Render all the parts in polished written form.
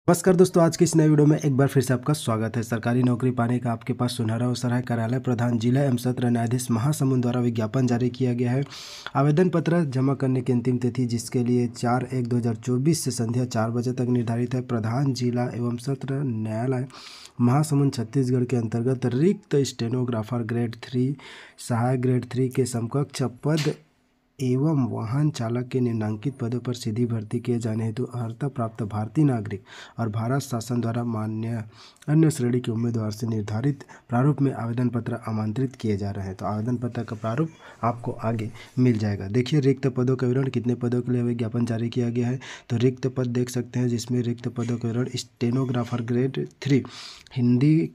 नमस्कार दोस्तों, आज की इस नए वीडियो में एक बार फिर से आपका स्वागत है। सरकारी नौकरी पाने का आपके पास सुनहरा अवसर है। कार्यालय प्रधान जिला एवं सत्र न्यायाधीश महासमुंद द्वारा विज्ञापन जारी किया गया है। आवेदन पत्र जमा करने की अंतिम तिथि जिसके लिए 4/1/2024 से संध्या 4 बजे तक निर्धारित है। प्रधान जिला एवं सत्र न्यायालय महासमुंद छत्तीसगढ़ के अंतर्गत रिक्त स्टेनोग्राफर ग्रेड 3, सहायक ग्रेड 3 के समकक्ष पद एवं वाहन चालक के निम्नांकित पदों पर सीधी भर्ती किए जाने हेतु अर्हता प्राप्त भारतीय नागरिक और भारत शासन द्वारा मान्य अन्य श्रेणी के उम्मीदवार से निर्धारित प्रारूप में आवेदन पत्र आमंत्रित किए जा रहे हैं। तो आवेदन पत्र का प्रारूप आपको आगे मिल जाएगा। देखिए, रिक्त पदों का विवरण, कितने पदों के लिए विज्ञापन जारी किया गया है। तो रिक्त पद देख सकते हैं, जिसमें रिक्त पदों का विवरण स्टेनोग्राफर ग्रेड 3 हिंदी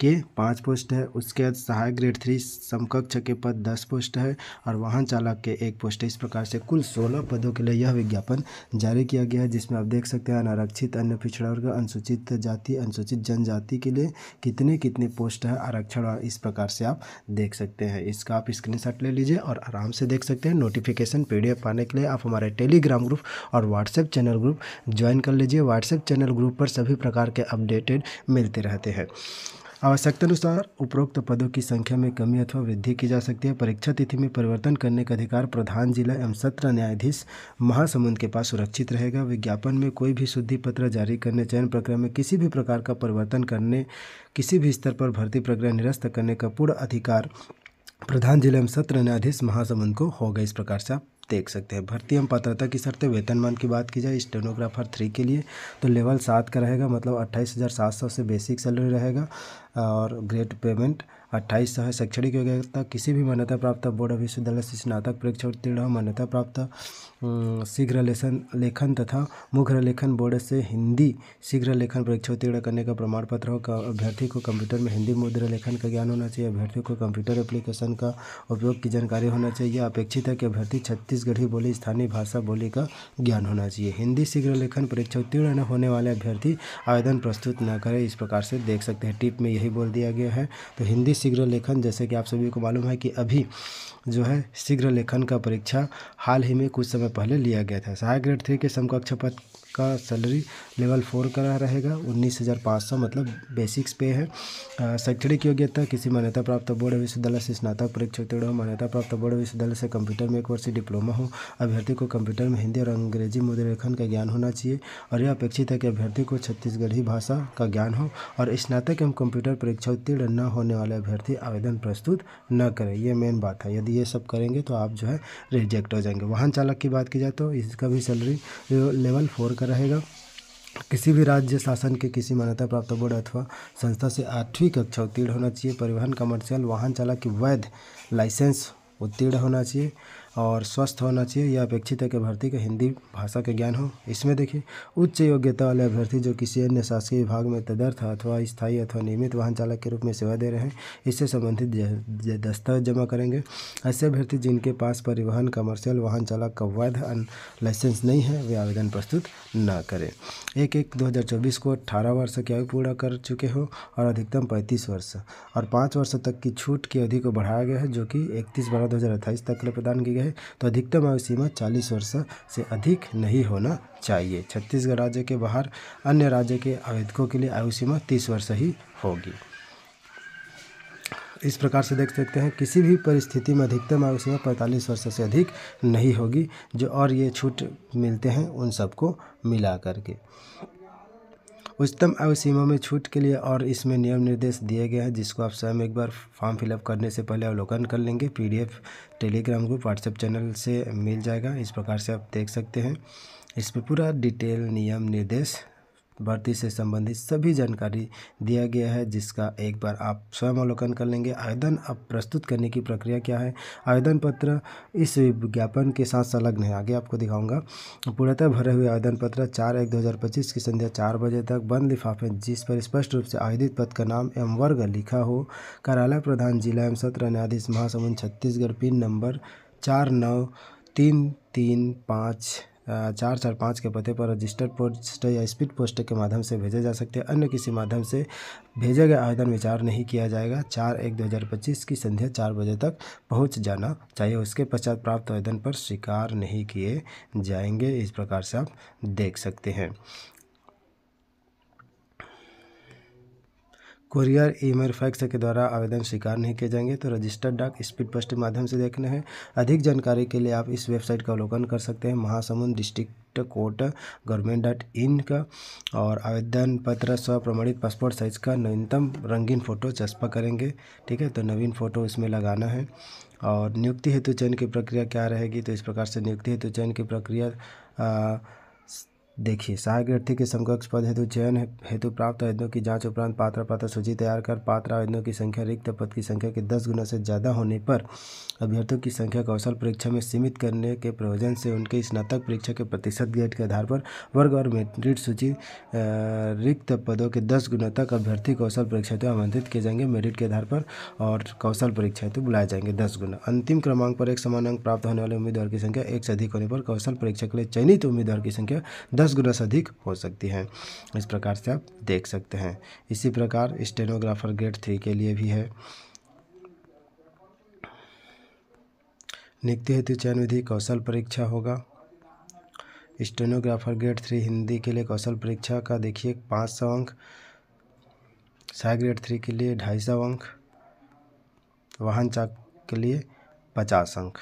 के 5 पोस्ट है। उसके बाद सहायक ग्रेड 3 समकक्ष के पद 10 पोस्ट है और वाहन चालक के 1 पोस्ट है। इस प्रकार से कुल 16 पदों के लिए यह विज्ञापन जारी किया गया है, जिसमें आप देख सकते हैं अनारक्षित, अन्य पिछड़ा वर्ग, अनुसूचित जाति, अनुसूचित जनजाति के लिए कितने पोस्ट है, आरक्षण, इस प्रकार से आप देख सकते हैं। इसका आप स्क्रीनशॉट ले लीजिए और आराम से देख सकते हैं। नोटिफिकेशन PDF पाने के लिए आप हमारे टेलीग्राम ग्रुप और व्हाट्सएप चैनल ग्रुप ज्वाइन कर लीजिए। व्हाट्सएप चैनल ग्रुप पर सभी प्रकार के अपडेटेड मिलते रहते हैं। आवश्यकता अनुसार उपरोक्त पदों की संख्या में कमी अथवा वृद्धि की जा सकती है। परीक्षा तिथि में परिवर्तन करने का अधिकार प्रधान जिला एवं सत्र न्यायाधीश महासमुंद के पास सुरक्षित रहेगा। विज्ञापन में कोई भी शुद्धि पत्र जारी करने, चयन प्रक्रिया में किसी भी प्रकार का परिवर्तन करने, किसी भी स्तर पर भर्ती प्रक्रिया निरस्त करने का पूर्ण अधिकार प्रधान जिला एवं सत्र न्यायाधीश महासमुंद को होगा। इस प्रकार से आप देख सकते हैं। भर्ती एवं पात्रता की शर्तें, वेतनमान की बात की जाए स्टेनोग्राफर 3 के लिए तो लेवल 7 का रहेगा, मतलब 28,700 से बेसिक सैलरी रहेगा और ग्रेड पेमेंट 2800 है। शैक्षणिक योग्यता, किसी भी मान्यता प्राप्त बोर्ड विश्वविद्यालय से स्नातक परीक्षा उत्तीर्ण हो, मान्यता प्राप्त शीघ्र लेखन तथा मुख्य लेखन बोर्ड से हिंदी शीघ्र लेखन परीक्षा उत्तीर्ण करने का प्रमाण पत्र हो। अभ्यर्थी को कंप्यूटर में हिंदी मुद्रा लेखन का ज्ञान होना चाहिए। अभ्यर्थी को कंप्यूटर एप्लीकेशन का उपयोग की जानकारी होना चाहिए। अपेक्षित है कि अभ्यर्थी छत्तीसगढ़ी बोली, स्थानीय भाषा बोली का ज्ञान होना चाहिए। हिंदी शीघ्र लेखन परीक्षा उत्तीर्ण न होने वाले अभ्यर्थी आवेदन प्रस्तुत न करें। इस प्रकार से देख सकते हैं, टिप में यही बोल दिया गया है। तो हिंदी शीघ्र लेखन, जैसे कि आप सभी को मालूम है कि अभी जो है शीघ्र लेखन का परीक्षा हाल ही में कुछ समय पहले लिया गया था। सहायक ग्रेड 3 के समकक्ष पद का सैलरी लेवल 4 का रहेगा, 19,500, मतलब बेसिक्स पे है। शैक्षणिक योग्यता, किसी मान्यता प्राप्त बोर्ड विश्वविद्यालय से स्नातक परीक्षा उत्तीर्ण हो, मान्यता प्राप्त बोर्ड विश्वविद्यालय से कंप्यूटर में 1 वर्षीय डिप्लोमा हो। अभ्यर्थी को कंप्यूटर में हिंदी और अंग्रेजी मुद्रा लेखन का ज्ञान होना चाहिए और यह अपेक्षित है कि अभ्यर्थी को छत्तीसगढ़ी भाषा का ज्ञान हो और स्नातक एवं कंप्यूटर परीक्षा उत्तीर्ण न होने वाले अभ्यर्थी आवेदन प्रस्तुत न करें। ये मेन बात है। यदि ये सब करेंगे तो आप जो है रिजेक्ट हो जाएंगे। वाहन चालक की बात की जाए तो इसका भी सैलरी लेवल 4 का रहेगा। किसी भी राज्य शासन के किसी मान्यता प्राप्त बोर्ड अथवा संस्था से 8वीं कक्षा उत्तीर्ण होना चाहिए। परिवहन कमर्शियल वाहन चालक की वैध लाइसेंस उत्तीर्ण होना चाहिए और स्वस्थ होना चाहिए। यह अपेक्षित है कि अभ्यर्थी को हिंदी भाषा का ज्ञान हो। इसमें देखिए, उच्च योग्यता वाले अभ्यर्थी जो किसी अन्य शासकीय विभाग में तदर्थ अथवा स्थायी अथवा नियमित वाहन चालक के रूप में सेवा दे रहे हैं, इससे संबंधित दस्तावेज जमा करेंगे। ऐसे अभ्यर्थी जिनके पास परिवहन कमर्शियल वाहन चालक का वैध लाइसेंस नहीं है, वे आवेदन प्रस्तुत न करें। 1/1/2024 को 18 वर्ष की आयु पूरा कर चुके हो और अधिकतम 35 वर्ष और 5 वर्ष तक की छूट की अवधि को बढ़ाया गया है, जो कि 31/12/2028 तक के लिए प्रदान की गई है। तो अधिकतम आयु सीमा 40 वर्ष से अधिक नहीं होना चाहिए। छत्तीसगढ़ राज्य के बाहर अन्य राज्य के आवेदकों के लिए आयु सीमा 30 वर्ष ही होगी। इस प्रकार से देख सकते हैं, किसी भी परिस्थिति में अधिकतम आयु सीमा 45 वर्ष से अधिक नहीं होगी। जो और ये छूट मिलते हैं उन सबको मिला करके उच्चतम आयु सीमा में छूट के लिए और इसमें नियम निर्देश दिए गए हैं, जिसको आप स्वयं एक बार फॉर्म फिलअप करने से पहले अवलोकन कर लेंगे। PDF Telegram group WhatsApp channel से मिल जाएगा। इस प्रकार से आप देख सकते हैं, इसमें पूरा डिटेल नियम निर्देश भर्ती से संबंधित सभी जानकारी दिया गया है, जिसका एक बार आप स्वयं अवलोकन कर लेंगे। आवेदन अब प्रस्तुत करने की प्रक्रिया क्या है। आवेदन पत्र इस विज्ञापन के साथ संलग्न है, आगे आपको दिखाऊंगा। पूर्णतः भरे हुए आवेदन पत्र 4/1/2025 की संध्या 4 बजे तक बंद लिफाफे जिस पर स्पष्ट रूप से आवेदित पद का नाम एवं वर्ग लिखा हो। कार्यालय प्रधान जिला एवं सत्र न्यायाधीश महासमुंद छत्तीसगढ़, पिन नंबर 49335445 के पते पर रजिस्टर्ड पोस्ट या स्पीड पोस्ट के माध्यम से भेजे जा सकते हैं। अन्य किसी माध्यम से भेजे गए आवेदन विचार नहीं किया जाएगा। 4/1/2025 की संध्या 4 बजे तक पहुंच जाना चाहिए। उसके पश्चात प्राप्त आवेदन पर स्वीकार नहीं किए जाएंगे। इस प्रकार से आप देख सकते हैं। कुरियर, ईमेल, फैक्स के द्वारा आवेदन स्वीकार नहीं किए जाएंगे। तो रजिस्टर्ड डाक, स्पीड पोस्ट के माध्यम से देखना है। अधिक जानकारी के लिए आप इस वेबसाइट का अवलोकन कर सकते हैं, महासमुंद डिस्ट्रिक्ट कोर्ट गवर्नमेंट.इन का। और आवेदन पत्र स्व प्रमाणित पासपोर्ट साइज़ का नवीनतम रंगीन फ़ोटो चस्पा करेंगे, ठीक है। तो नवीन फ़ोटो इसमें लगाना है। और नियुक्ति हेतु चयन की प्रक्रिया क्या रहेगी, तो इस प्रकार से नियुक्ति हेतु चयन की प्रक्रिया देखिए, सहायक अर्थी के समकक्ष पद हेतु चयन हेतु प्राप्त आवेदनों की जांच उपरांत पात्र सूची तैयार कर पात्र आवेदनों की संख्या रिक्त पद की संख्या के 10 गुना से ज़्यादा होने पर अभ्यर्थियों की संख्या कौशल परीक्षा में सीमित करने के प्रयोजन से उनके स्नातक परीक्षा के प्रतिशत ग्रेड के आधार पर वर्ग और मेरिट सूची रिक्त पदों के 10 गुना तक अभ्यर्थी कौशल परीक्षा हेतु आमंत्रित किए जाएंगे मेरिट के आधार पर, और कौशल परीक्षा हेतु बुलाए जाएंगे 10 गुना। अंतिम क्रमांक पर एक समान अंक प्राप्त होने वाले उम्मीदवार की संख्या 1 से अधिक होने पर कौशल परीक्षा के लिए चयनित उम्मीदवार की संख्या 10 गुना से अधिक हो सकती है। इस प्रकार से आप देख सकते हैं। इसी प्रकार स्टेनोग्राफर ग्रेड 3 के लिए भी है। नियुक्ति हेतु चयन विधि कौशल परीक्षा होगा। स्टेनोग्राफर ग्रेड 3 हिंदी के लिए कौशल परीक्षा का देखिए 500 अंक, सहायक ग्रेड 3 के लिए 250 अंक, वाहन चालक के लिए 50 अंक।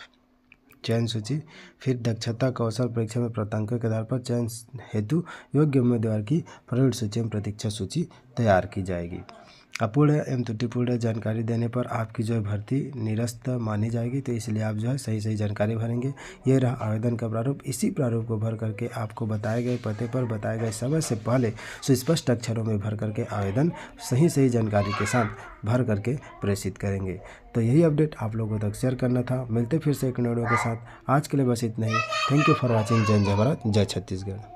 चयन सूची, फिर दक्षता कौशल परीक्षा में प्राप्तांकों के आधार पर चयन हेतु योग्य उम्मीदवार की प्रायोरिटी सूची एवं प्रतीक्षा सूची तैयार की जाएगी। अपूर्ण एवं त्रुटिपूर्ण जानकारी देने पर आपकी जो है भर्ती निरस्त मानी जाएगी। तो इसलिए आप जो है सही जानकारी भरेंगे। ये रहा आवेदन का प्रारूप। इसी प्रारूप को भर करके आपको बताए गए पते पर बताए गए समय से पहले सुस्पष्ट अक्षरों में भर करके आवेदन सही जानकारी के साथ भर करके प्रेषित करेंगे। तो यही अपडेट आप लोगों तक शेयर करना था। मिलते फिर से एक वीडियो के साथ। आज के लिए बस इतना ही। Thank you for watching. जय भारत, जय छत्तीसगढ़।